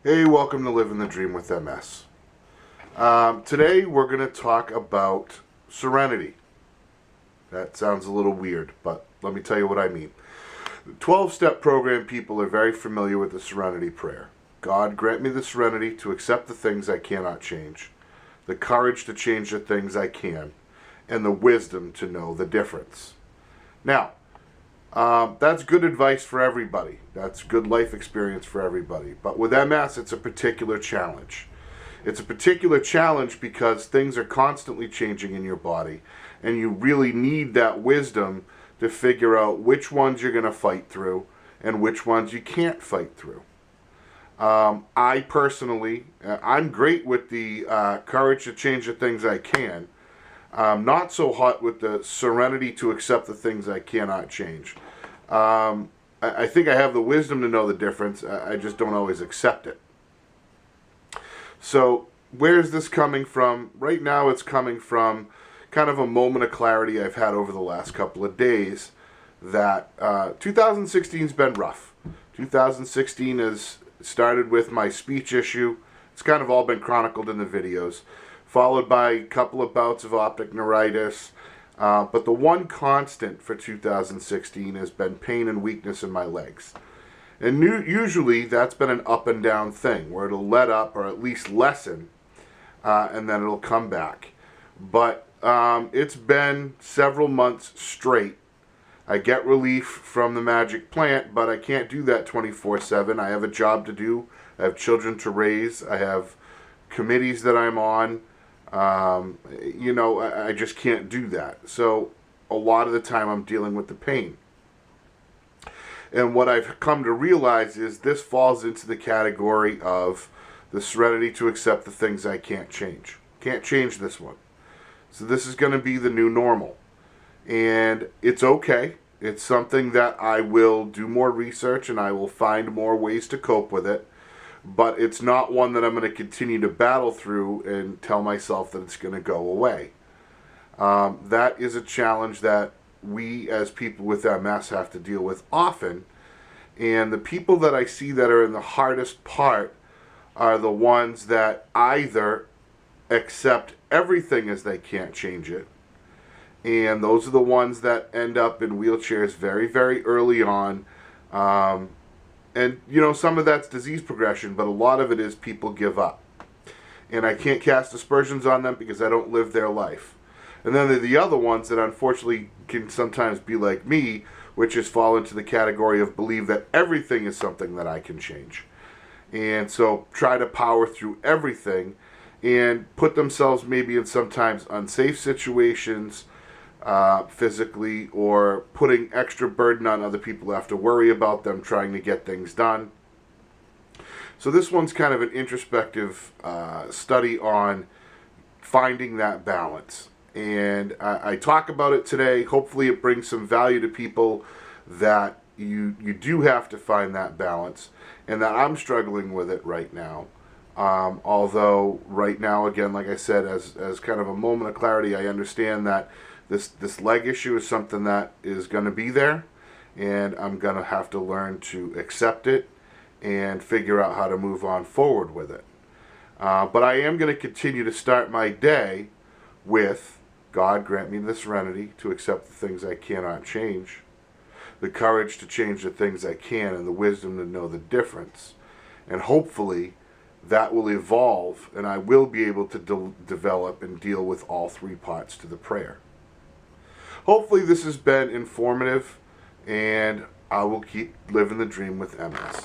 Hey, welcome to Living the Dream with MS. Today we're going to talk about serenity. That sounds a little weird, but let me tell you what I mean. The 12-step program people are very familiar with the serenity prayer. God, grant me the serenity to accept the things I cannot change, the courage to change the things I can, and the wisdom to know the difference. Now, that's good advice for everybody. That's good life experience for everybody. But with MS, it's a particular challenge. It's a particular challenge because things are constantly changing in your body, and you really need that wisdom to figure out which ones you're going to fight through and which ones you can't fight through. I personally, I'm great with the courage to change the things I can. Not so hot with the serenity to accept the things I cannot change. I think I have the wisdom to know the difference. I just don't always accept it. So where's this coming from? Right now it's coming from kind of a moment of clarity I've had over the last couple of days that 2016's been rough. 2016 has started with my speech issue. It's kind of all been chronicled in the videos, followed by a couple of bouts of optic neuritis. But the one constant for 2016 has been pain and weakness in my legs. And usually that's been an up and down thing, where it'll let up or at least lessen, and then it'll come back. But it's been several months straight. I get relief from the magic plant, but I can't do that 24/7. I have a job to do. I have children to raise. I have committees that I'm on. I just can't do that. So a lot of the time I'm dealing with the pain. And what I've come to realize is this falls into the category of the serenity to accept the things I can't change. Can't change this one. So this is going to be the new normal. And it's okay. It's something that I will do more research and I will find more ways to cope with it. But it's not one that I'm going to continue to battle through and tell myself that it's going to go away. That is a challenge that we as people with MS have to deal with often. And the people that I see that are in the hardest part are the ones that either accept everything as they can't change it. And those are the ones that end up in wheelchairs very, very early on. And, some of that's disease progression, but a lot of it is people give up. And I can't cast aspersions on them because I don't live their life. And then there are the other ones that unfortunately can sometimes be like me, which is fall into the category of believe that everything is something that I can change. And so try to power through everything and put themselves maybe in sometimes unsafe situations, physically, or putting extra burden on other people who have to worry about them trying to get things done. So this one's kind of an introspective study on finding that balance. And I talk about it today. Hopefully it brings some value to people that you do have to find that balance, and that I'm struggling with it right now. Although right now, again, like I said, as kind of a moment of clarity, I understand that this leg issue is something that is going to be there, and I'm going to have to learn to accept it and figure out how to move on forward with it. But I am going to continue to start my day with, God, grant me the serenity to accept the things I cannot change, the courage to change the things I can, and the wisdom to know the difference. And hopefully that will evolve, and I will be able to develop and deal with all three parts to the prayer. Hopefully this has been informative, and I will keep living the dream with MS.